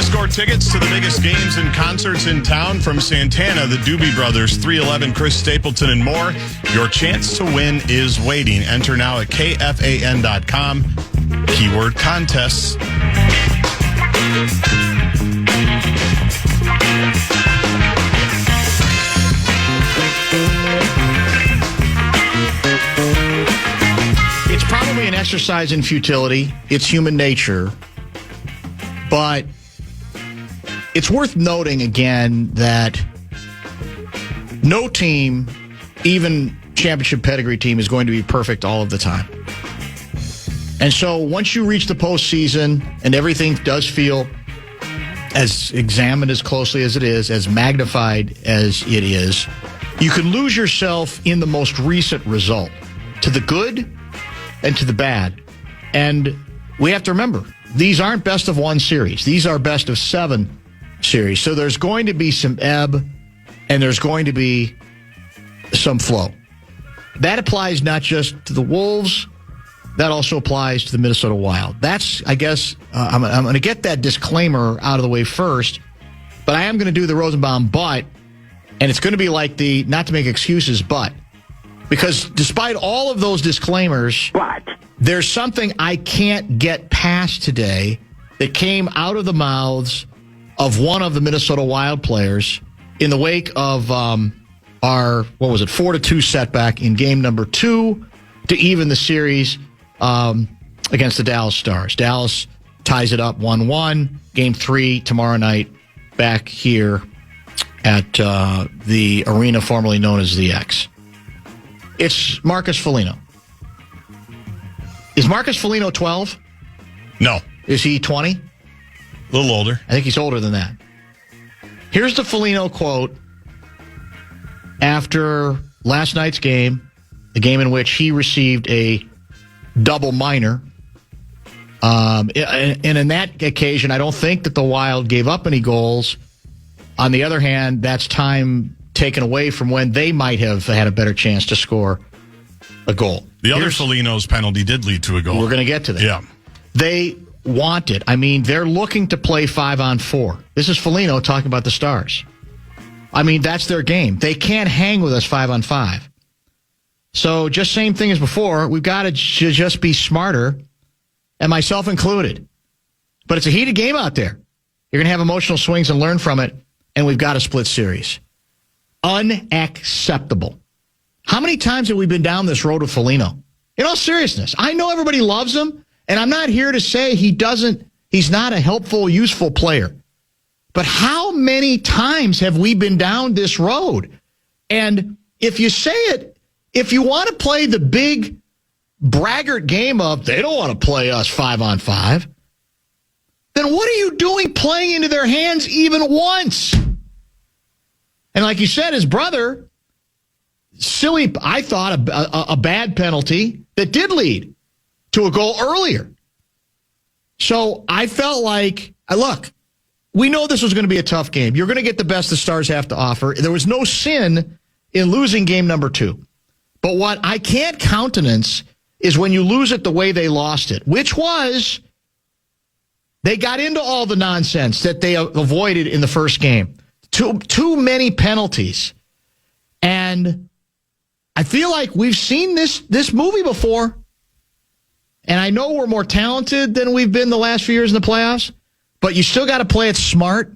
score tickets to the biggest games and concerts in town from Santana, the Doobie Brothers, 311, Chris Stapleton, and more. Your chance to win is waiting. Enter now at KFAN.com. Keyword contests. It's probably an exercise in futility. It's human nature. But it's worth noting again that no team, even championship pedigree team, is going to be perfect all of the time. And so once you reach the postseason and everything does feel as examined as closely as it is, as magnified as it is, you can lose yourself in the most recent result, to the good and to the bad. And we have to remember, these aren't best of one series. These are best of 7 series. So there's going to be some ebb and there's going to be some flow. That applies not just to the Wolves. That also applies to the Minnesota Wild. That's, I guess, I'm going to get that disclaimer out of the way first, but I am going to do the Rosenbaum but, and it's going to be like the, not to make excuses, but, because despite all of those disclaimers, there's something I can't get past today that came out of the mouths of one of the Minnesota Wild players in the wake of our, 4-2 setback in game number 2 to even the series against the Dallas Stars. Dallas ties it up 1-1. Game 3 tomorrow night back here at the arena formerly known as the X. It's Marcus Foligno. Is Marcus Foligno 12? No. Is he 20? A little older. I think he's older than that. Here's the Foligno quote after last night's game, the game in which he received a double minor. And in that occasion, I don't think that the Wild gave up any goals. On the other hand, that's time taken away from when they might have had a better chance to score a goal. The other Foligno's penalty did lead to a goal. We're going to get to that. Yeah. They want it. I mean, they're looking to play 5-on-4. This is Foligno talking about the Stars. I mean, that's their game. They can't hang with us 5-on-5. So just same thing as before. We've got to just be smarter, and myself included. But it's a heated game out there. You're going to have emotional swings and learn from it, and we've got a split series. Unacceptable. How many times have we been down this road with Foligno? In all seriousness, I know everybody loves him, and I'm not here to say he's not a helpful, useful player. But how many times have we been down this road? And if you say it, if you want to play the big braggart game of they don't want to play us 5-on-5, then what are you doing playing into their hands even once? And like you said, his brother, silly, I thought, a bad penalty that did lead to a goal earlier. So I felt like, look, we know this was going to be a tough game. You're going to get the best the Stars have to offer. There was no sin in losing game number 2. But what I can't countenance is when you lose it the way they lost it, which was they got into all the nonsense that they avoided in the first game. Too many penalties. And I feel like we've seen this movie before. And I know we're more talented than we've been the last few years in the playoffs, but you still got to play it smart.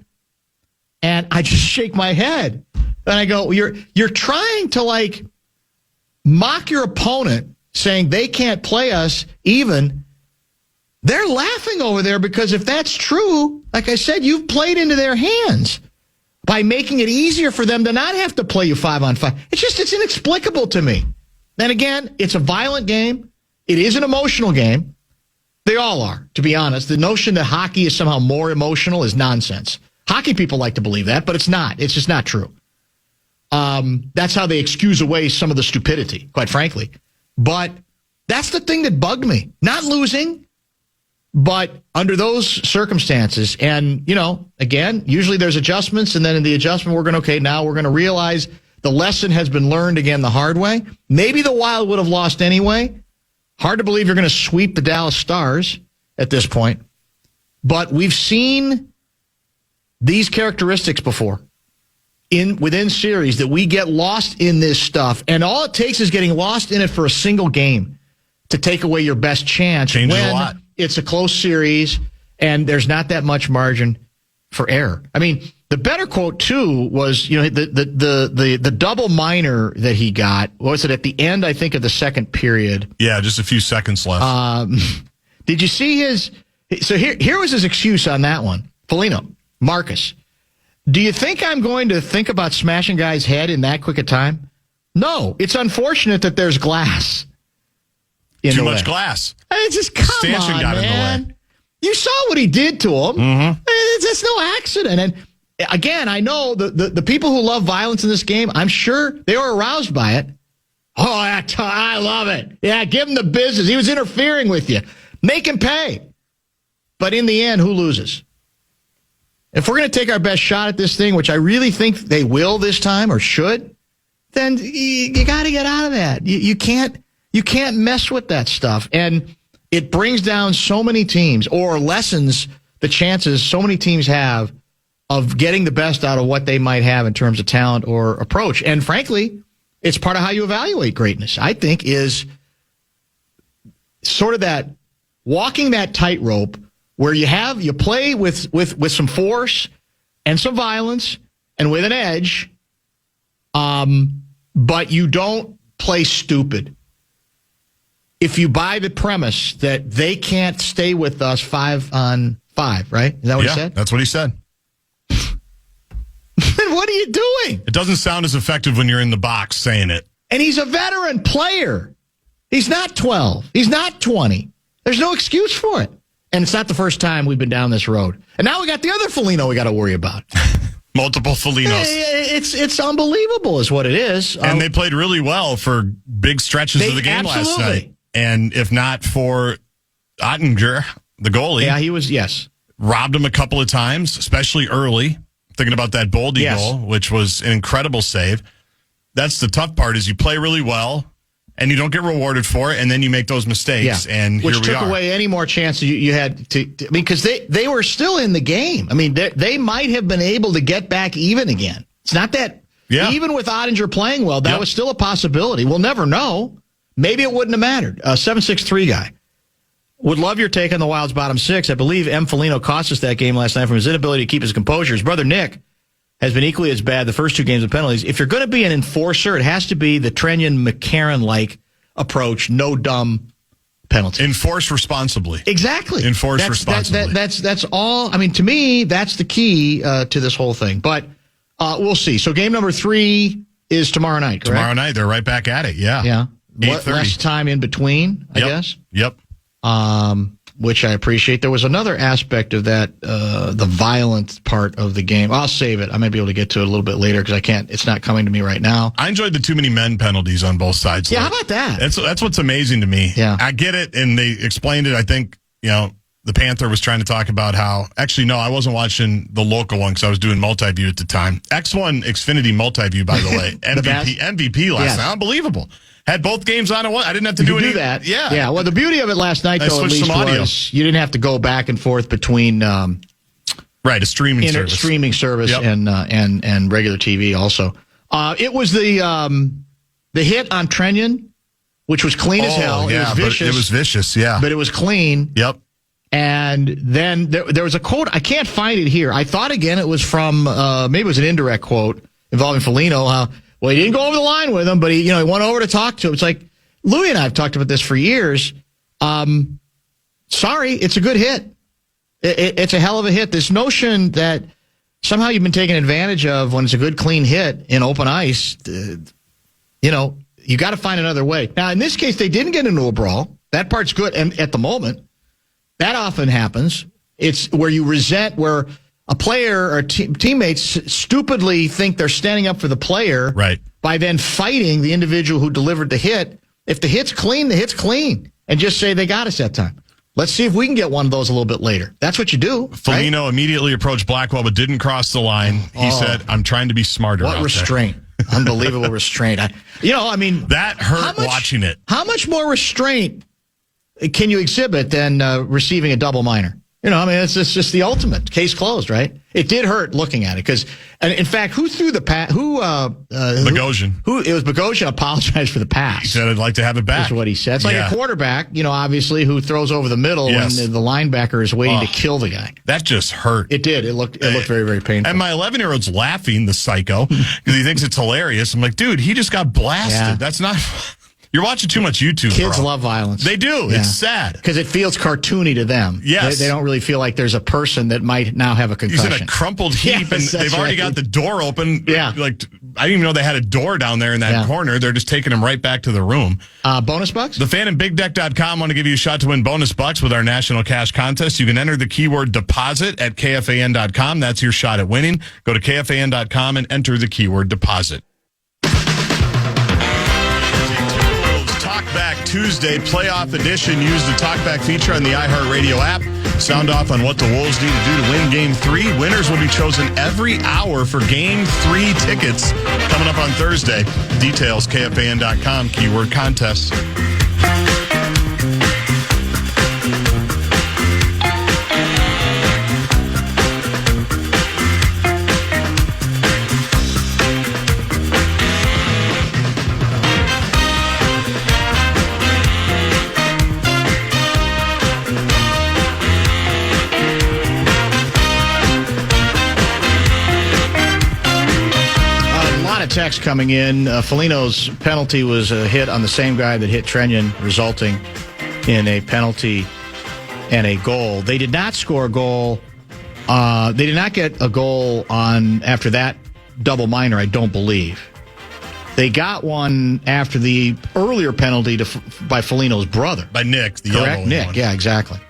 And I just shake my head. And I go, you're trying to like mock your opponent, saying they can't play us even. They're laughing over there because if that's true, like I said, you've played into their hands by making it easier for them to not have to play you 5-on-5. It's inexplicable to me. Then again, it's a violent game. It is an emotional game. They all are, to be honest. The notion that hockey is somehow more emotional is nonsense. Hockey people like to believe that, but it's not. It's just not true. That's how they excuse away some of the stupidity, quite frankly. But that's the thing that bugged me. Not losing, but under those circumstances. And, again, usually there's adjustments, and then in the adjustment we're going, now we're going to realize the lesson has been learned again the hard way. Maybe the Wild would have lost anyway. Hard to believe you're going to sweep the Dallas Stars at this point. But we've seen these characteristics before within series that we get lost in this stuff. And all it takes is getting lost in it for a single game to take away your best chance. Changes when a lot. It's a close series and there's not that much margin for error. I mean, the better quote too was, the double minor that he got. What was it at the end? I think of the second period. Yeah, just a few seconds left. Did you see his? So here was his excuse on that one. Foligno, Marcus, do you think I'm going to think about smashing guys' head in that quick a time? No, it's unfortunate that there's glass. Too much glass. It's just come Stanchion on, got in the man. way. You saw what he did to him. Mm-hmm. It's no accident. And again, I know the people who love violence in this game, I'm sure they were aroused by it. Oh, I love it. Yeah, give him the business. He was interfering with you. Make him pay. But in the end, who loses? If we're going to take our best shot at this thing, which I really think they will this time or should, then you got to get out of that. You can't mess with that stuff. And it brings down so many teams or lessens the chances so many teams have of getting the best out of what they might have in terms of talent or approach. And frankly, it's part of how you evaluate greatness, I think, is sort of that walking that tightrope where you play with some force and some violence and with an edge, but you don't play stupid. If you buy the premise that they can't stay with us 5-on-5, right? Is that what he said? That's what he said. Then what are you doing? It doesn't sound as effective when you're in the box saying it. And he's a veteran player. He's not 12. He's not 20. There's no excuse for it. And it's not the first time we've been down this road. And now we got the other Foligno we got to worry about. Multiple Folignos. It's unbelievable is what it is. And they played really well for big stretches of the game last night. And if not for Ottinger, the goalie. Yeah, he was, yes. Robbed him a couple of times, especially early. Thinking about that Boldy goal, which was an incredible save. That's the tough part is you play really well and you don't get rewarded for it, and then you make those mistakes, and which here we are. Which took away any more chances you had to I mean, because they were still in the game. I mean, they might have been able to get back even again. It's not that, even with Ottinger playing well, that was still a possibility. We'll never know. Maybe it wouldn't have mattered. 763 guy. Would love your take on the Wild's bottom six. I believe M. Foligno cost us that game last night from his inability to keep his composure. His brother Nick has been equally as bad the first two games of penalties. If you're going to be an enforcer, it has to be the Trenyon McCarron-like approach, no dumb penalty. Enforce responsibly. Exactly. Enforce responsibly. That's all. I mean, to me, that's the key to this whole thing. But we'll see. So game number 3 is tomorrow night, correct? Tomorrow night. They're right back at it, yeah. Yeah. 8:30. Less time in between, I guess. Yep. Which I appreciate. There was another aspect of that, the violent part of the game. I'll save it. I might be able to get to it a little bit later because I can't. It's not coming to me right now. I enjoyed the too many men penalties on both sides. Yeah, how about that? That's what's amazing to me. Yeah. I get it, and they explained it. I think, the Panther was trying to talk about how, actually, no, I wasn't watching the local one because I was doing multi-view at the time. X1 Xfinity multi-view, by the way. MVP last night. Unbelievable. Had both games on at once. I didn't have to do that. Yeah. Yeah. Well, the beauty of it last night, though, at least was you didn't have to go back and forth between a streaming service. Streaming service and regular TV also. It was the hit on Trenyon, which was clean as hell. Yeah, it was vicious, yeah. But it was clean. Yep. And then there was a quote. I can't find it here. I thought, again, it was from maybe it was an indirect quote involving Foligno. Well, he didn't go over the line with him, but he went over to talk to him. It's like, Louie and I have talked about this for years. Sorry, it's a good hit. It's a hell of a hit. This notion that somehow you've been taken advantage of when it's a good, clean hit in open ice, you got to find another way. Now, in this case, they didn't get into a brawl. That part's good. And at the moment, that often happens. It's where you resent, where a player or teammates stupidly think they're standing up for the player by then fighting the individual who delivered the hit. If the hit's clean, the hit's clean. And just say they got us that time. Let's see if we can get one of those a little bit later. That's what you do. Foligno immediately approached Blackwell but didn't cross the line. He said, I'm trying to be smarter out there. What restraint. Unbelievable restraint. That hurt watching it. How much more restraint can you exhibit than receiving a double minor? It's just the ultimate. Case closed, right? It did hurt looking at it because, in fact, who threw the pass? Bogosian. It was Bogosian apologized for the pass. He said, I'd like to have it back. That's what he said. It's like a quarterback, obviously, who throws over the middle when the linebacker is waiting to kill the guy. That just hurt. It did. It looked very, very painful. And my 11-year-old's laughing, the psycho, because he thinks it's hilarious. I'm like, dude, he just got blasted. Yeah. That's not... You're watching too much YouTube, Kids love violence. They do. Yeah. It's sad. Because it feels cartoony to them. Yes. They don't really feel like there's a person that might now have a concussion. He's in a crumpled heap, and they've already got the door open. Yeah. Like, I didn't even know they had a door down there in that corner. They're just taking him right back to the room. Bonus bucks? The Fan and BigDeck.com want to give you a shot to win bonus bucks with our national cash contest. You can enter the keyword deposit at KFAN.com. That's your shot at winning. Go to KFAN.com and enter the keyword deposit. Talkback Tuesday playoff edition. Use the Talkback feature on the iHeartRadio app. Sound off on what the Wolves need to do to win Game 3. Winners will be chosen every hour for Game 3 tickets coming up on Thursday. Details, KFAN.com, keyword contest. Text coming in. Foligno's penalty was a hit on the same guy that hit Trenyon, resulting in a penalty and a goal. They did not score a goal. They did not get a goal on after that double minor, I don't believe. They got one after the earlier penalty by Foligno's brother. By Nick, the correct? Yellow Nick, one. Yeah, exactly.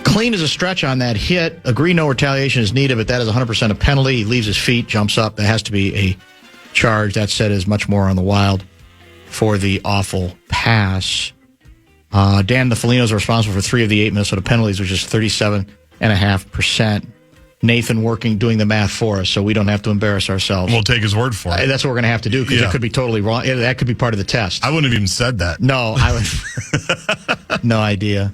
Clean as a stretch on that hit. Agree no retaliation is needed, but that is 100% a penalty. He leaves his feet, jumps up. That has to be a charge. That said, is much more on the Wild for the awful pass. Dan, the Folignos are responsible for 3 of the 8 Minnesota penalties, which is 37.5%. Nathan doing the math for us, so we don't have to embarrass ourselves. We'll take his word for it. That's what we're going to have to do, because it could be totally wrong. That could be part of the test. I wouldn't have even said that. No, I would. No idea.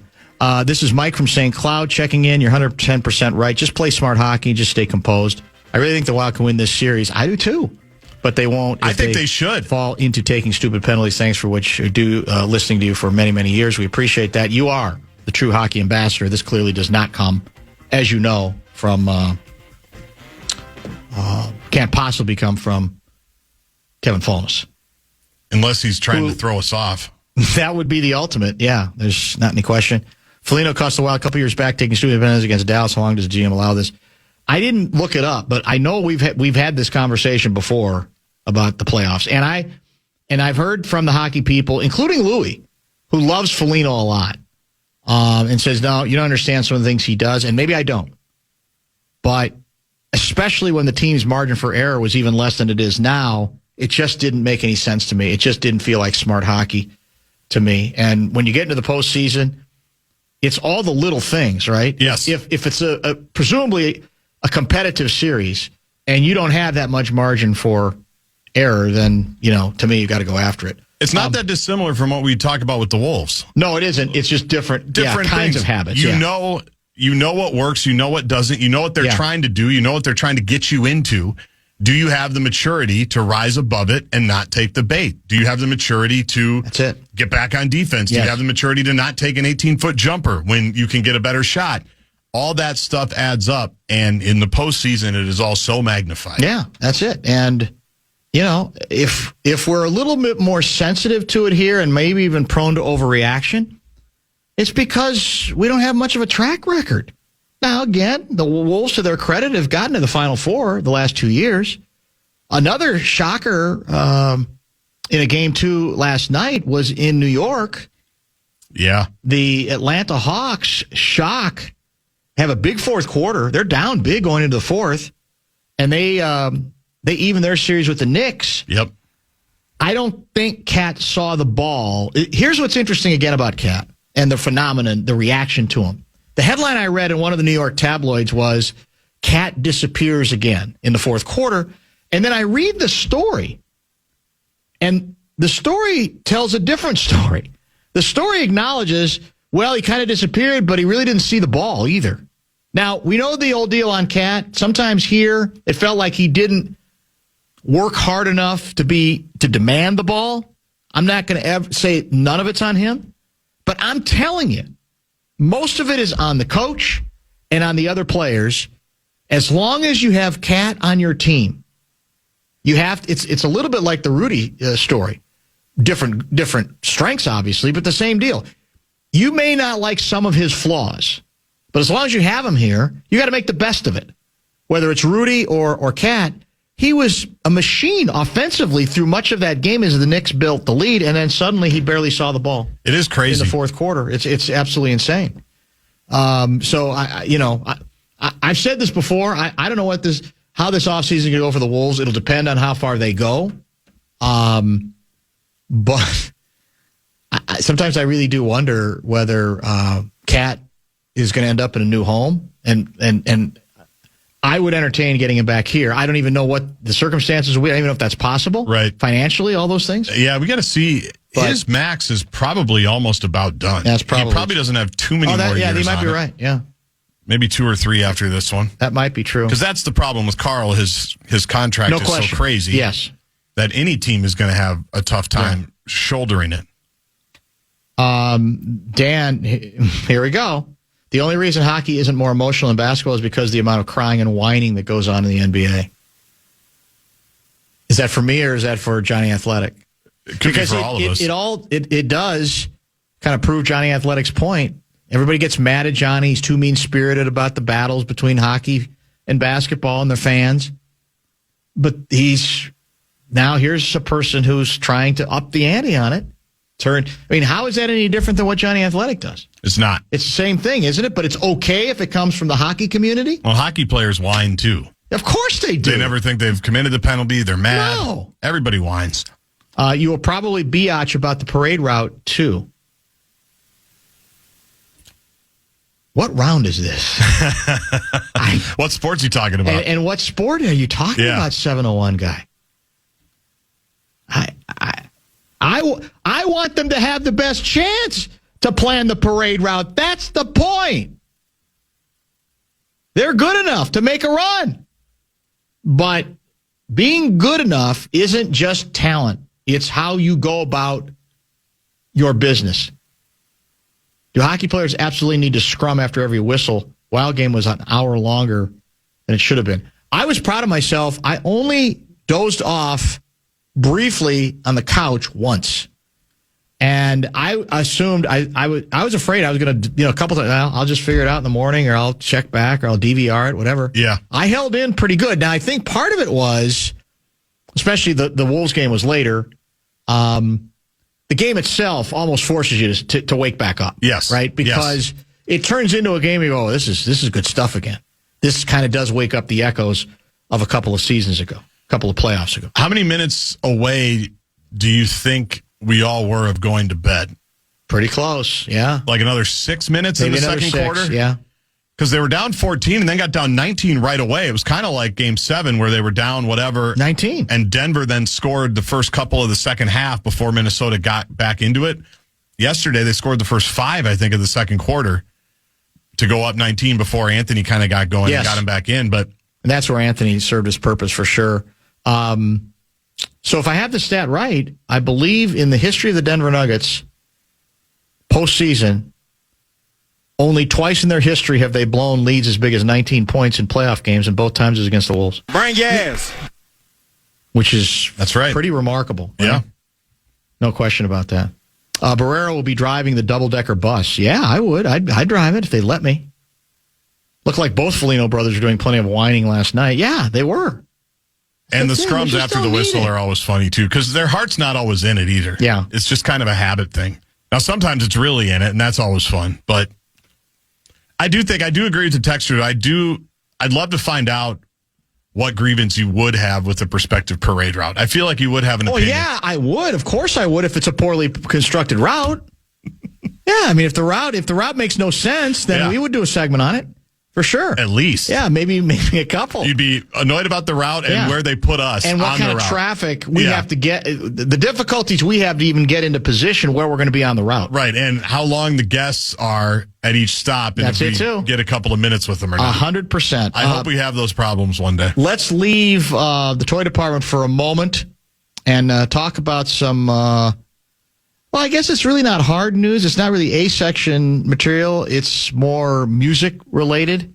This is Mike from St. Cloud checking in. You're 110% right. Just play smart hockey. Just stay composed. I really think the Wild can win this series. I do too. But they won't. I think they should fall into taking stupid penalties. Thanks for listening to you for many, many years. We appreciate that. You are the true hockey ambassador. This clearly does not come, as you know, from can't possibly come from Kevin Fulnes. Unless he's trying to throw us off. That would be the ultimate. Yeah, there's not any question. Foligno cost the Wild a couple years back taking stupid penalties against Dallas. How long does the GM allow this? I didn't look it up, but I know we've had this conversation before about the playoffs, and I've heard from the hockey people, including Louie, who loves Foligno a lot, and says, no, you don't understand some of the things he does, and maybe I don't. But especially when the team's margin for error was even less than it is now, it just didn't make any sense to me. It just didn't feel like smart hockey to me. And when you get into the postseason, it's all the little things, right? Yes. If it's presumably a competitive series and you don't have that much margin for error, then, to me, you got to go after it. It's not that dissimilar from what we talked about with the Wolves. No, it isn't. It's just different kinds of habits. You know what works. You know what doesn't. You know what they're trying to do. You know what they're trying to get you into. Do you have the maturity to rise above it and not take the bait? Do you have the maturity to get back on defense? Do you have the maturity to not take an 18-foot jumper when you can get a better shot? All that stuff adds up, and in the postseason, it is all so magnified. Yeah, that's it. And, if we're a little bit more sensitive to it here and maybe even prone to overreaction, it's because we don't have much of a track record. Now, again, the Wolves, to their credit, have gotten to the Final Four the last 2 years. Another shocker in a Game 2 last night was in New York. Yeah. The Atlanta Hawks have a big fourth quarter. They're down big going into the fourth, and they even their series with the Knicks. Yep. I don't think Cat saw the ball. Here's what's interesting again about Cat and the phenomenon, the reaction to him. The headline I read in one of the New York tabloids was, Cat disappears again in the fourth quarter. And then I read the story, and the story tells a different story. The story acknowledges, well, he kind of disappeared, but he really didn't see the ball either. Now, we know the old deal on Cat. Sometimes here, it felt like he didn't work hard enough to demand the ball. I'm not going to ever say none of it's on him, but I'm telling you, most of it is on the coach and on the other players. As long as you have Cat on your team, you have. It's a little bit like the Rudy story. Different strengths, obviously, but the same deal. You may not like some of his flaws, but as long as you have him here, you got to make the best of it. Whether it's Rudy or Cat, he was a machine offensively through much of that game as the Knicks built the lead, and then suddenly he barely saw the ball. It is crazy in the fourth quarter. It's absolutely insane. So I've said this before. I don't know how this offseason is going to go for the Wolves. It'll depend on how far they go. But sometimes I really do wonder whether Cat is going to end up in a new home, and I would entertain getting him back here. I don't even know what the circumstances will be. I don't even know if that's possible. Right. Financially, all those things. Yeah, we got to see. But his max is probably almost about done. That's probably. He probably doesn't have too many more years. Yeah, you might be it. right. Yeah. Maybe 2 or 3 after this one. That might be true. Because that's the problem with Carl. His contract is so crazy. Yes. That any team is going to have a tough time shouldering it. Dan, here we go. The only reason hockey isn't more emotional than basketball is because of the amount of crying and whining that goes on in the NBA. Is that for me or is that for Johnny Athletic? It could be for all of us. It does kind of prove Johnny Athletic's point. Everybody gets mad at Johnny. He's too mean-spirited about the battles between hockey and basketball and their fans. But here's a person who's trying to up the ante on it. How is that any different than what Johnny Athletic does? It's not. It's the same thing, isn't it? But it's okay if it comes from the hockey community? Well, hockey players whine, too. Of course they do. They never think they've committed the penalty. They're mad. No. Everybody whines. You will probably biatch about the parade route, too. What round is this? What sport's you talking about? And what sport are you talking about, 701 guy? I want them to have the best chance to plan the parade route. That's the point. They're good enough to make a run. But being good enough isn't just talent. It's how you go about your business. Do hockey players absolutely need to scrum after every whistle? Wild game was an hour longer than it should have been. I was proud of myself. I only dozed off briefly on the couch once. And I assumed I was afraid I was going to, a couple times, I'll just figure it out in the morning, or I'll check back, or I'll DVR it, whatever. Yeah. I held in pretty good. Now, I think part of it was, especially the Wolves game was later, the game itself almost forces you to wake back up. Yes. Right? Because it turns into a game you go, this is good stuff again. This kind of does wake up the echoes of a couple of seasons ago, a couple of playoffs ago. How many minutes away do you think we all were of going to bed? Pretty close, yeah. Like another 6 minutes in the second quarter? Yeah. Because they were down 14 and then got down 19 right away. It was kind of like Game 7 where they were down whatever. 19. And Denver then scored the first couple of the second half before Minnesota got back into it. Yesterday, they scored the first 5, I think, of the second quarter to go up 19 before Anthony kind of got going and got him back in. And that's where Anthony served his purpose for sure. So if I have the stat right, I believe in the history of the Denver Nuggets postseason, only twice in their history have they blown leads as big as 19 points in playoff games, and both times it was against the Wolves. Bring gas. Which is pretty remarkable. Right? Yeah. No question about that. Barrera will be driving the double-decker bus. Yeah, I would. I'd drive it if they let me. Looked like both Foligno brothers were doing plenty of whining last night. Yeah, they were. And the scrums after the whistle are always funny, too, because their heart's not always in it either. Yeah. It's just kind of a habit thing. Now, sometimes it's really in it, and that's always fun. But I do agree with the texture. I'd love to find out what grievance you would have with the prospective parade route. I feel like you would have an opinion. Yeah, I would. Of course I would if it's a poorly constructed route. Yeah, I mean, if the route makes no sense, then we would do a segment on it. For sure. At least. Yeah, maybe a couple. You'd be annoyed about the route and where they put us and what on kind the of route. traffic we have to get. The difficulties we have to even get into position where we're going to be on the route. Right, and how long the guests are at each stop. And That's if it, too. Get a couple of minutes with them or not. 100%. I hope we have those problems one day. Let's leave the toy department for a moment and talk about some, well, I guess it's really not hard news. It's not really A-section material. It's more music-related.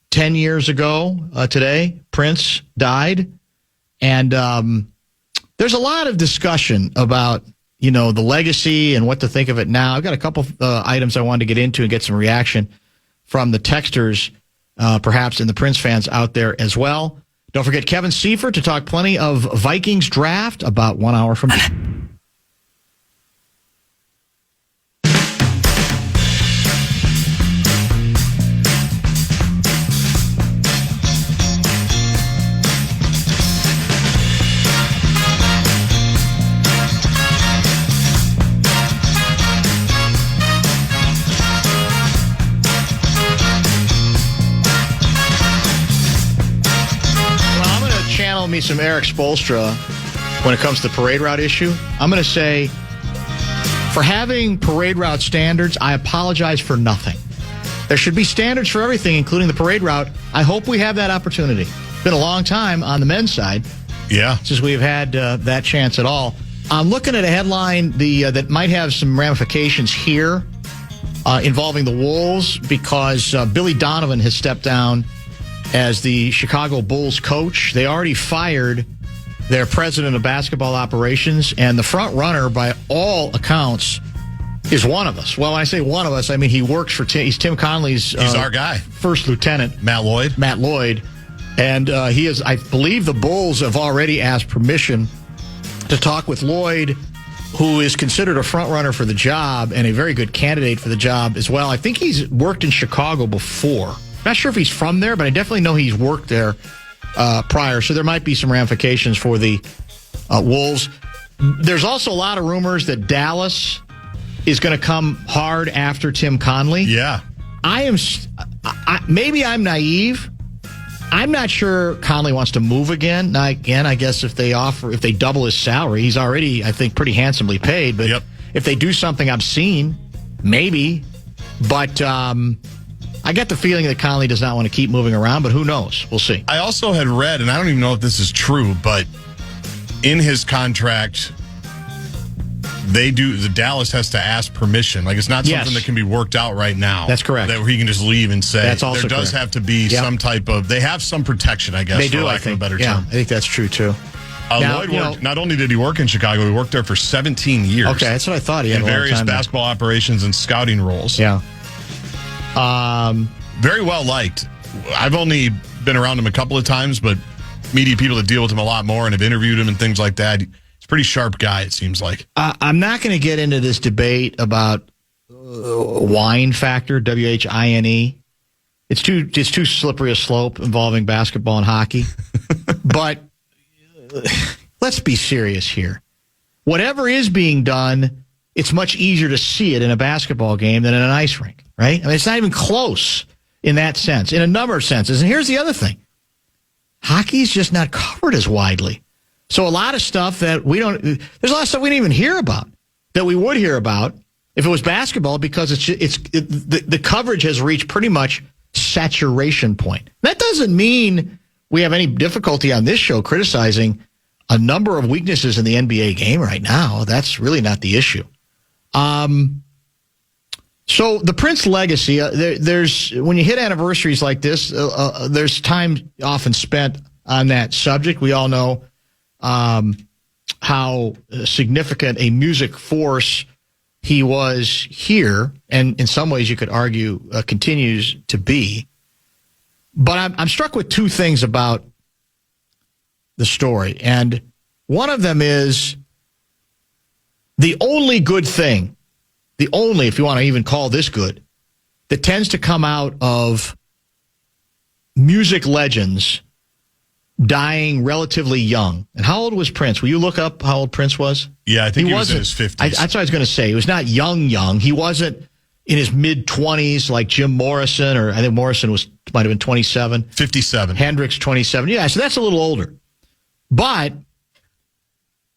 10 years ago today, Prince died. And there's a lot of discussion about, the legacy and what to think of it now. I've got a couple items I wanted to get into and get some reaction from the texters, perhaps, and the Prince fans out there as well. Don't forget Kevin Seifert to talk plenty of Vikings draft about 1 hour from now. Me some Eric Spoelstra when it comes to the parade route issue. I'm going to say, for having parade route standards, I apologize for nothing. There should be standards for everything, including the parade route. I hope we have that opportunity. It's been a long time on the men's side. Yeah. Since we've had that chance at all. I'm looking at a headline that might have some ramifications here involving the Wolves because Billy Donovan has stepped down as the Chicago Bulls coach. They already fired their president of basketball operations, and the front runner, by all accounts, is one of us. Well, when I say one of us, I mean he works for he's Tim Conley's he's our guy. First lieutenant. Matt Lloyd. And he is, I believe the Bulls have already asked permission to talk with Lloyd, who is considered a front runner for the job and a very good candidate for the job as well. I think he's worked in Chicago before. Not sure if he's from there, but I definitely know he's worked there prior. So there might be some ramifications for the Wolves. There's also a lot of rumors that Dallas is going to come hard after Tim Conley. Yeah. Maybe I'm naive. I'm not sure Conley wants to move again. Now, again, I guess if they double his salary, he's already, I think, pretty handsomely paid. But if they do something obscene, maybe. But I get the feeling that Conley does not want to keep moving around, but who knows? We'll see. I also had read, and I don't even know if this is true, but in his contract, the Dallas has to ask permission. Like, it's not something that can be worked out right now. That's correct. That he can just leave and say. That's also there does correct. have to be some type of, they have some protection, I guess. They do, for I lack think. of a better yeah, term. I think that's true, too. Lloyd worked, not only did he work in Chicago, he worked there for 17 years. Okay, that's what I thought. He had in a long various time basketball operations and scouting roles. Yeah. Very well liked. I've only been around him a couple of times, but media people that deal with him a lot more and have interviewed him and things like that. He's a pretty sharp guy, it seems like. I'm not going to get into this debate about wine factor, WHINE. It's too slippery a slope involving basketball and hockey. But let's be serious here. Whatever is being done, it's much easier to see it in a basketball game than in an ice rink, right? I mean, it's not even close in that sense, in a number of senses. And here's the other thing. Hockey's just not covered as widely. So a lot of stuff that there's a lot of stuff we didn't even hear about that we would hear about if it was basketball because the coverage has reached pretty much saturation point. That doesn't mean we have any difficulty on this show criticizing a number of weaknesses in the NBA game right now. That's really not the issue. So the Prince legacy, there's when you hit anniversaries like this, there's time often spent on that subject. We all know how significant a music force he was here, and in some ways you could argue continues to be. But I'm struck with two things about the story, and one of them is the only good thing, if you want to even call this good, that tends to come out of music legends dying relatively young. And how old was Prince? Will you look up how old Prince was? Yeah, I think he was in his 50s. That's what I was going to say. He was not young. He wasn't in his mid-20s, like Jim Morrison, or I think Morrison might have been 27. 57. Hendrix, 27. Yeah, so that's a little older. But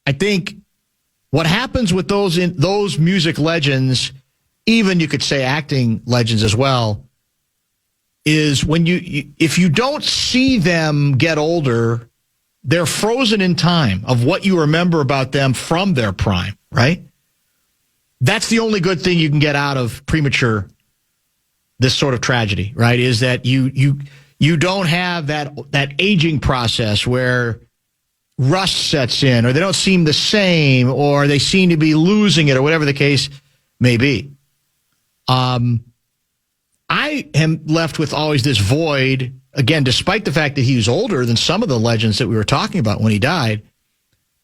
I think what happens with those music legends, even you could say acting legends as well, is when if you don't see them get older, they're frozen in time of what you remember about them from their prime, right? That's the only good thing you can get out of this sort of tragedy, right? Is that you don't have that aging process where rust sets in, or they don't seem the same, or they seem to be losing it, or whatever the case may be. I am left with always this void, again, despite the fact that he was older than some of the legends that we were talking about when he died,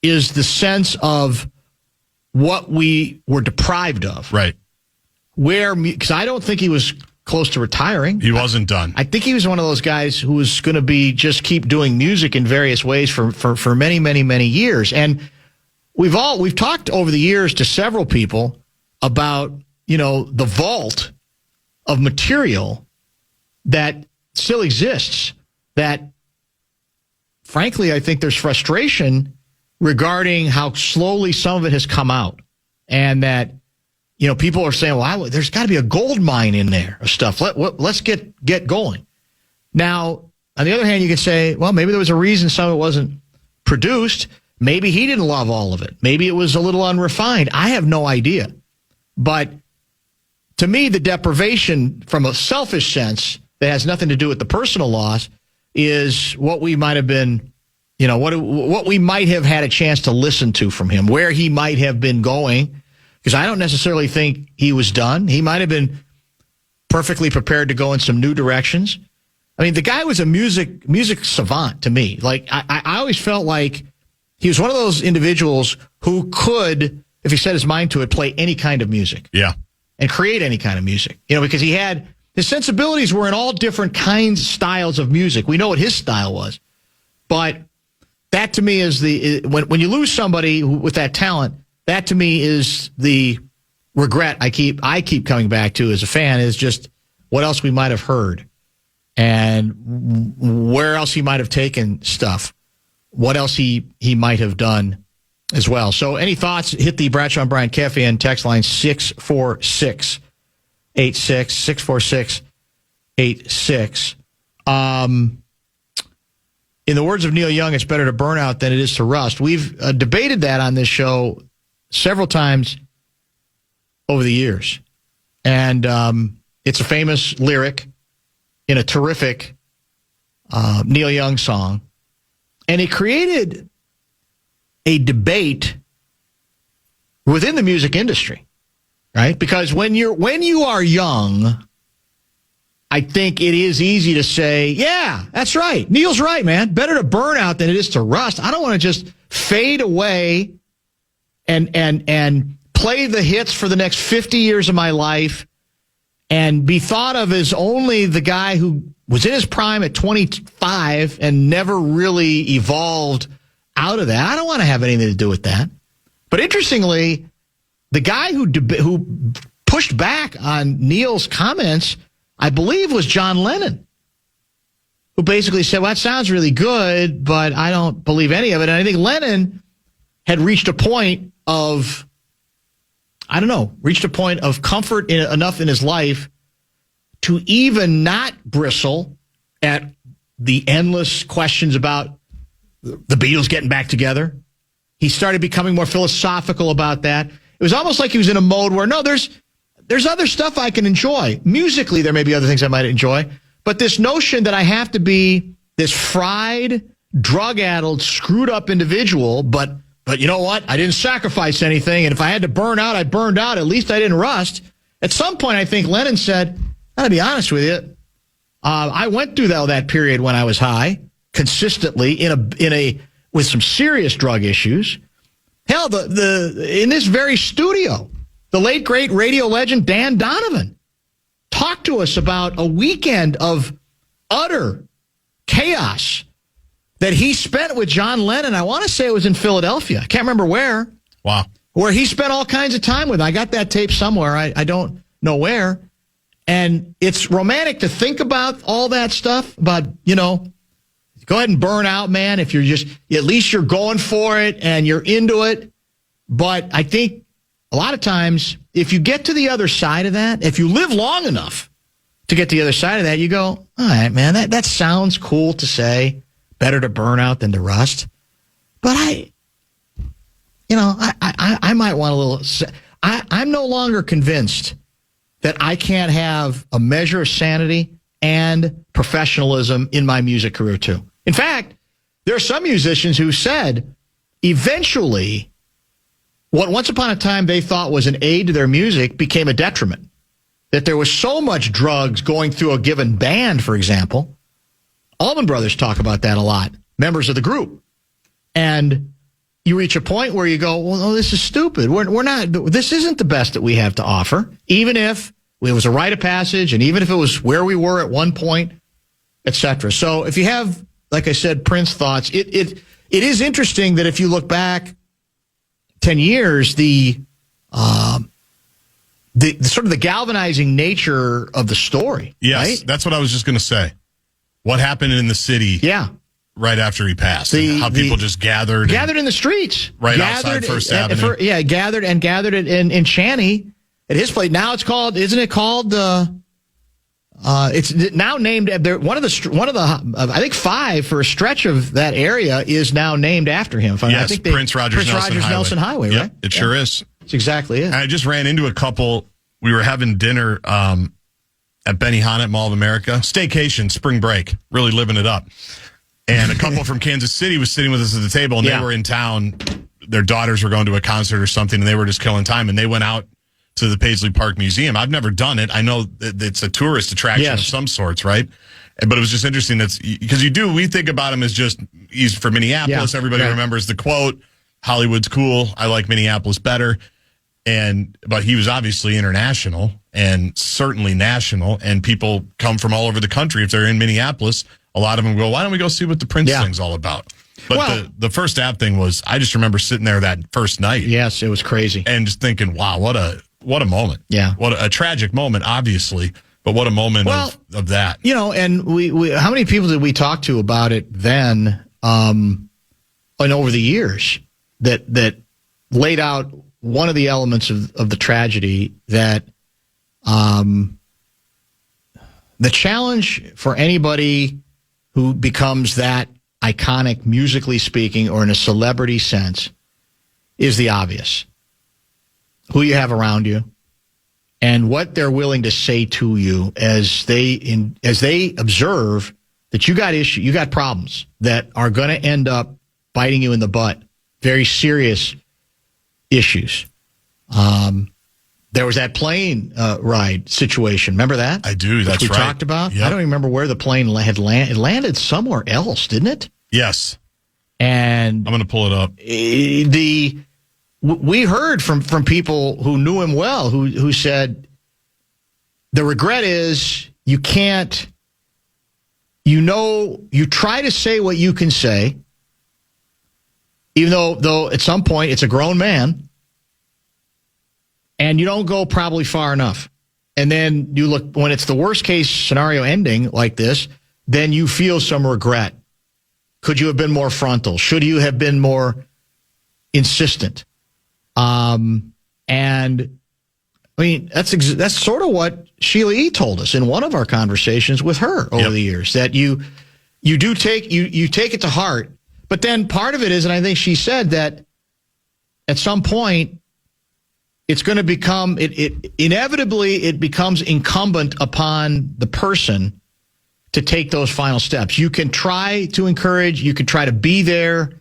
is the sense of what we were deprived of. Right. Because I don't think he was close to retiring. He wasn't done. I think he was one of those guys who was going to just keep doing music in various ways for many, many, many years. And we've talked over the years to several people about, the vault of material that still exists, that frankly, I think there's frustration regarding how slowly some of it has come out, and that, people are saying, well, there's got to be a gold mine in there of stuff. Let's get going. Now, on the other hand, you could say, well, maybe there was a reason some of it wasn't produced. Maybe he didn't love all of it. Maybe it was a little unrefined. I have no idea. But to me, the deprivation from a selfish sense that has nothing to do with the personal loss is what we might have been, what we might have had a chance to listen to from him, where he might have been going, because I don't necessarily think he was done. He might have been perfectly prepared to go in some new directions. I mean, the guy was a music savant to me. Like, I always felt like he was one of those individuals who could, if he set his mind to it, play any kind of music. Yeah. And create any kind of music. Because his sensibilities were in all different kinds, styles of music. We know what his style was. But that to me is when you lose somebody with that talent, that to me is the regret I keep coming back to as a fan, is just what else we might have heard and where else he might have taken stuff, what else he might have done as well. So any thoughts, hit the Bradshaw and Bryant KFAN text line 64686, 64686. In the words of Neil Young, it's better to burn out than it is to rust. We've debated that on this show several times over the years. And it's a famous lyric in a terrific Neil Young song. And it created a debate within the music industry, right? Because when you are young, I think it is easy to say, yeah, that's right. Neil's right, man. Better to burn out than it is to rust. I don't want to just fade away and play the hits for the next 50 years of my life and be thought of as only the guy who was in his prime at 25 and never really evolved out of that. I don't want to have anything to do with that. But interestingly, the guy who pushed back on Neil's comments, I believe, was John Lennon, who basically said, well, that sounds really good, but I don't believe any of it. And I think Lennon had reached a point of comfort enough in his life to even not bristle at the endless questions about the Beatles getting back together. He started becoming more philosophical about that. It was almost like he was in a mode where, no, there's other stuff I can enjoy. Musically, there may be other things I might enjoy. But this notion that I have to be this fried, drug-addled, screwed-up individual, but you know what? I didn't sacrifice anything, and if I had to burn out, I burned out. At least I didn't rust. At some point, I think Lennon said, I gotta be honest with you, I went through that period when I was high, consistently, with some serious drug issues. Hell, in this very studio, the late, great radio legend Dan Donovan talked to us about a weekend of utter chaos that he spent with John Lennon. I want to say it was in Philadelphia. I can't remember where. Wow. Where he spent all kinds of time with. I got that tape somewhere. I don't nowhere. And it's romantic to think about all that stuff, about, go ahead and burn out, man. If at least you're going for it and you're into it. But I think a lot of times, if you get to the other side of that, if you live long enough to get to the other side of that, you go, all right, man, that sounds cool to say. Better to burn out than to rust. But I might want a little. I'm no longer convinced that I can't have a measure of sanity and professionalism in my music career too. In fact, there are some musicians who said eventually what once upon a time they thought was an aid to their music became a detriment. That there was so much drugs going through a given band, for example. Allman Brothers talk about that a lot, members of the group. And you reach a point where you go, well, no, this is stupid. We're not, this isn't the best that we have to offer, even if it was a rite of passage and even if it was where we were at one point, et cetera. So if you have, like I said, Prince thoughts, it is interesting that if you look back 10 years, the sort of the galvanizing nature of the story. Yes, right? That's what I was just going to say. What happened in the city? Yeah. Right after he passed, how people just gathered in the streets, outside First Avenue. Gathered in Chaney at his place. Now it's called, isn't it called? It's now named. One of the I think 5 for a stretch of that area is now named after him. Yes, I think Prince Rogers Nelson Highway, yep, right? It sure is. That's exactly it. And I just ran into a couple. We were having dinner at Benihana Mall of America, staycation, spring break, really living it up. And a couple from Kansas City was sitting with us at the table, and they were in town. Their daughters were going to a concert or something, and they were just killing time. And they went out to the Paisley Park Museum. I've never done it. I know that it's a tourist attraction of some sorts, right? But it was just interesting because we think about him as just, he's from Minneapolis. Yeah, Everybody remembers the quote, Hollywood's cool. I like Minneapolis better. But he was obviously international and certainly national, and people come from all over the country. If they're in Minneapolis, a lot of them go, why don't we go see what the Prince thing's all about? But the First Ave thing was, I just remember sitting there that first night. Yes, it was crazy. And just thinking, wow, what a moment. Yeah. What a tragic moment, obviously, but what a moment of that. And we how many people did we talk to about it then and over the years that laid out one of the elements of the tragedy that the challenge for anybody who becomes that iconic, musically speaking, or in a celebrity sense, is the obvious. Who you have around you and what they're willing to say to you as they observe that you got problems that are going to end up biting you in the butt. Very serious issues. There was that plane ride situation. Remember that? I do. That's we right. Talked about. Yep. I don't remember where the plane had landed. It landed somewhere else, didn't it? Yes. And I'm going to pull it up. We heard from people who knew him well, who said the regret is you can't. You try to say what you can say, even though at some point it's a grown man. And you don't go probably far enough. And then you look, when it's the worst case scenario ending like this, then you feel some regret. Could you have been more frontal? Should you have been more insistent? And I mean, that's sort of what Sheila E. told us in one of our conversations with her over the years, that you take it to heart. But then part of it is, and I think she said that at some point, it's going to become, inevitably it becomes incumbent upon the person to take those final steps. You can try to encourage, you can try to be there,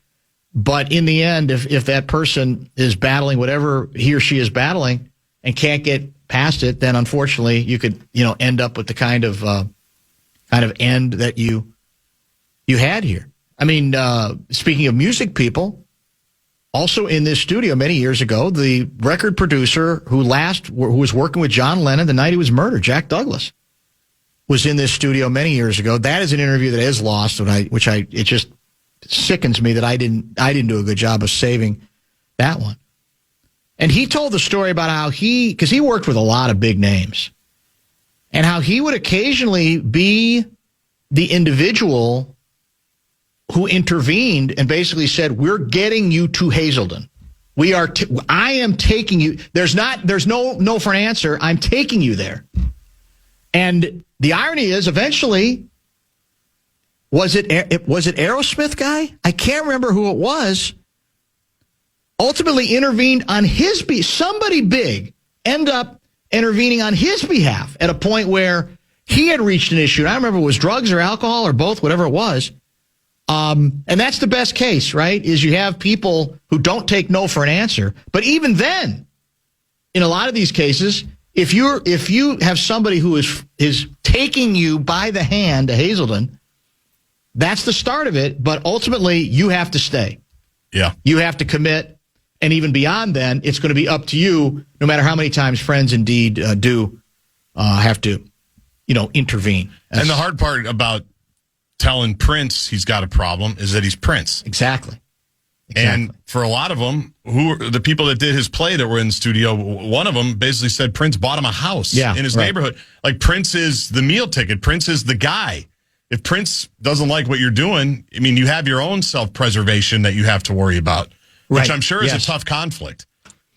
but in the end, if that person is battling whatever he or she is battling and can't get past it, then unfortunately you could, end up with the kind of end that you had here. I mean, speaking of music people, also in this studio many years ago, the record producer who was working with John Lennon the night he was murdered, Jack Douglas, was in this studio many years ago. That is an interview that is lost, it just sickens me that I didn't do a good job of saving that one. And he told the story about how because he worked with a lot of big names, and how he would occasionally be the individual who intervened and basically said, "We're getting you to Hazelden. I am taking you. There's no for an answer. I'm taking you there." And the irony is, eventually, was it Aerosmith guy? I can't remember who it was. Ultimately intervened on his behalf. Somebody big end up intervening on his behalf at a point where he had reached an issue. And I don't remember if it was drugs or alcohol or both, whatever it was. And that's the best case, right? Is you have people who don't take no for an answer. But even then, in a lot of these cases, if you have somebody who is taking you by the hand to Hazelden, that's the start of it. But ultimately, you have to stay. Yeah. You have to commit. And even beyond then, it's going to be up to you, no matter how many times friends indeed do have to, intervene. And the hard part about telling Prince he's got a problem is that he's Prince. Exactly. And for a lot of them, the people that did his play that were in the studio, one of them basically said Prince bought him a house in his neighborhood. Like, Prince is the meal ticket. Prince is the guy. If Prince doesn't like what you're doing, I mean, you have your own self-preservation that you have to worry about. Which I'm sure is a tough conflict.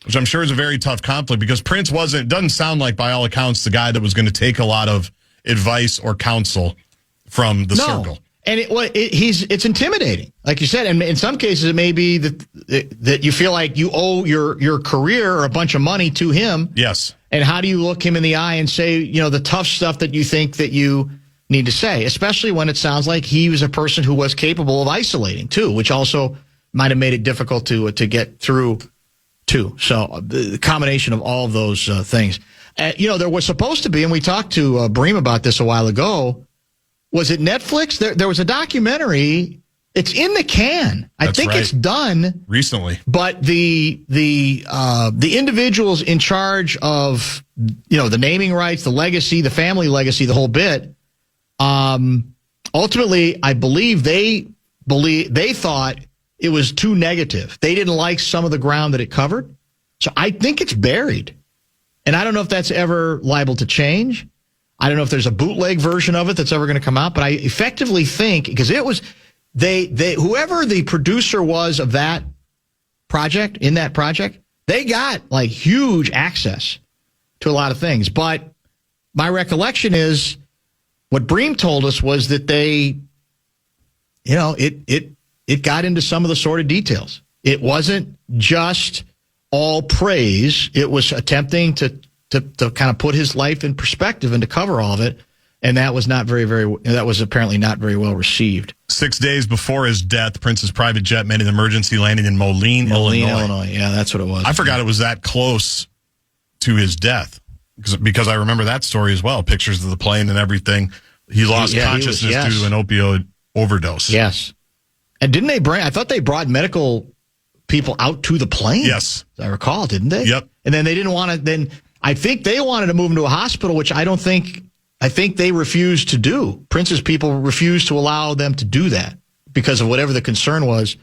Which I'm sure is a very tough conflict, because Prince doesn't sound like, by all accounts, the guy that was going to take a lot of advice or counsel from the circle. And it's intimidating, like you said. And in some cases, it may be that you feel like you owe your career or a bunch of money to him. Yes. And how do you look him in the eye and say, the tough stuff that you think that you need to say, especially when it sounds like he was a person who was capable of isolating too, which also might have made it difficult to get through, too. So the combination of all of those things. There was supposed to be, and we talked to Bream about this a while ago, was it Netflix? There was a documentary. It's in the can. I think it's done. Recently. But the individuals in charge of, the naming rights, the legacy, the family legacy, the whole bit, ultimately, I believe they thought it was too negative. They didn't like some of the ground that it covered. So I think it's buried. And I don't know if that's ever liable to change. I don't know if there's a bootleg version of it that's ever going to come out. But I effectively think, because it was, whoever the producer was of that project, they got like huge access to a lot of things. But my recollection is what Bream told us was that they, it got into some of the sordid details. It wasn't just all praise. It was attempting to kind of put his life in perspective and to cover all of it. And that was that was apparently not very well received. 6 days before his death, Prince's private jet made an emergency landing in Moline, Illinois. Yeah, that's what it was. I forgot it was that close to his death because I remember that story as well. Pictures of the plane and everything. He lost consciousness due to an opioid overdose. Yes. And I thought they brought medical people out to the plane. Yes. As I recall, didn't they? Yep. And then they didn't want to, I think they wanted to move him to a hospital, which I think they refused to do. Prince's people refused to allow them to do that because of whatever the concern was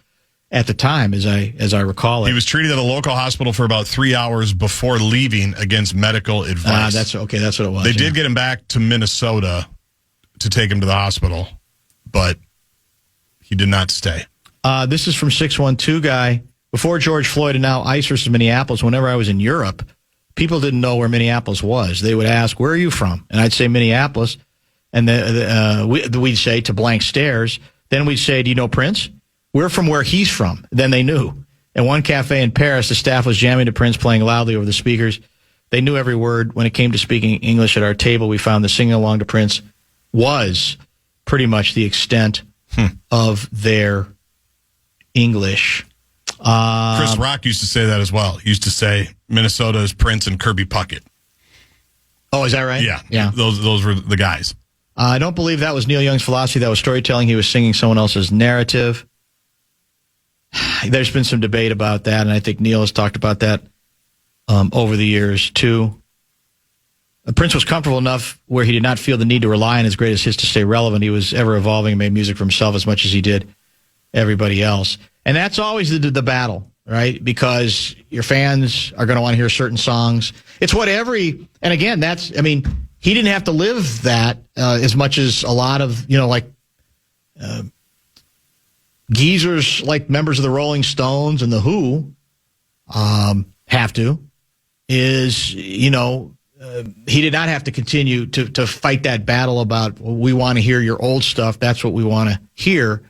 at the time, as I recall it. He was treated at a local hospital for about 3 hours before leaving against medical advice. That's what it was. They did get him back to Minnesota to take him to the hospital, but he did not stay. This is from 612 guy. Before George Floyd and now ICE versus Minneapolis, whenever I was in Europe, people didn't know where Minneapolis was. They would ask, "Where are you from?" And I'd say Minneapolis. And we'd say to blank stares. Then we'd say, "Do you know Prince?" "We're from where he's from." Then they knew. In one cafe in Paris, the staff was jamming to Prince, playing loudly over the speakers. They knew every word. When it came to speaking English at our table, we found the singing along to Prince was pretty much the extent of their English. Chris Rock used to say that as well. He used to say Minnesota is Prince and Kirby Puckett. Oh, is that right? Yeah. Those were the guys. I don't believe that was Neil Young's philosophy. That was storytelling. He was singing someone else's narrative. There's been some debate about that, and I think Neil has talked about that over the years, too. Prince was comfortable enough where he did not feel the need to rely on his greatest hits to stay relevant. He was ever evolving and made music for himself as much as he did everybody else. And that's always the battle. right? Because your fans are going to want to hear certain songs. It's what and again, he didn't have to live that as much as a lot of, geezers like members of the Rolling Stones and the Who have to, he did not have to continue to fight that battle about, we want to hear your old stuff. That's what we want to hear.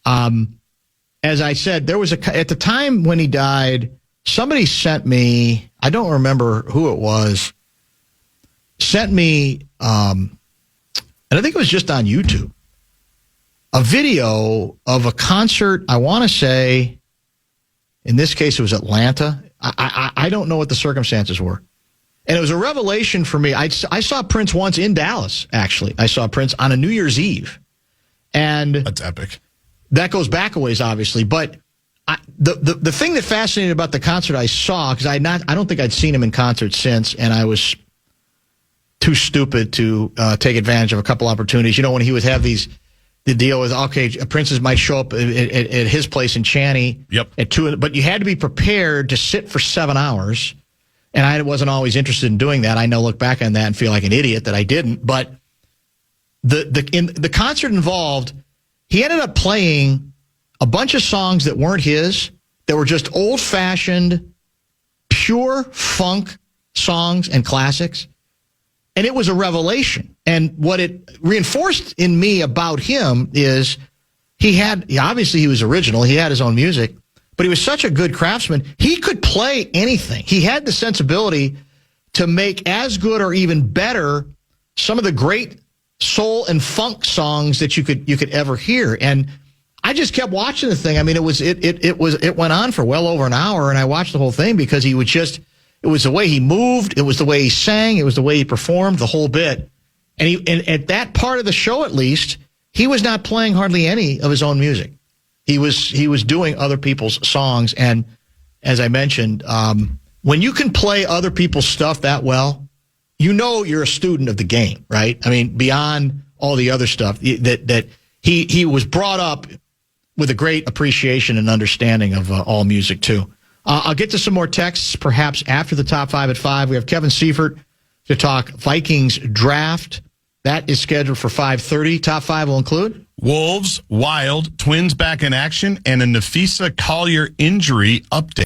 As I said, there was at the time when he died, somebody sent me, I don't remember who it was, sent me, and I think it was just on YouTube, a video of a concert. I want to say, in this case, it was Atlanta. I don't know what the circumstances were. And it was a revelation for me. I saw Prince once in Dallas, actually. I saw Prince on a New Year's Eve. And that's epic. That goes back a ways, obviously. But the thing that fascinated about the concert I saw, because I don't think I'd seen him in concert since, and I was too stupid to take advantage of a couple opportunities. When he would have the deal with, okay, Prince's might show up at his place in Chaney at 2, but you had to be prepared to sit for 7 hours. And I wasn't always interested in doing that. I now look back on that and feel like an idiot that I didn't. But the concert involved, he ended up playing a bunch of songs that weren't his, that were just old-fashioned, pure funk songs and classics. And it was a revelation. And what it reinforced in me about him is obviously he was original. He had his own music. But he was such a good craftsman. He could play anything. He had the sensibility to make as good or even better some of the great soul and funk songs that you could ever hear. And I just kept watching the thing. I mean, it went on for well over an hour, and I watched the whole thing because it was the way he moved, it was the way he sang, it was the way he performed, the whole bit. And at that part of the show, at least, he was not playing hardly any of his own music. He was doing other people's songs, and as I mentioned, when you can play other people's stuff that well, you're a student of the game, right? I mean, beyond all the other stuff, that he was brought up with a great appreciation and understanding of all music too. I'll get to some more texts perhaps after the top 5 at 5. We have Kevin Seifert to talk Vikings draft. That is scheduled for 5:30. Top 5 will include Wolves, Wild, Twins back in action, and a Nafisa Collier injury update.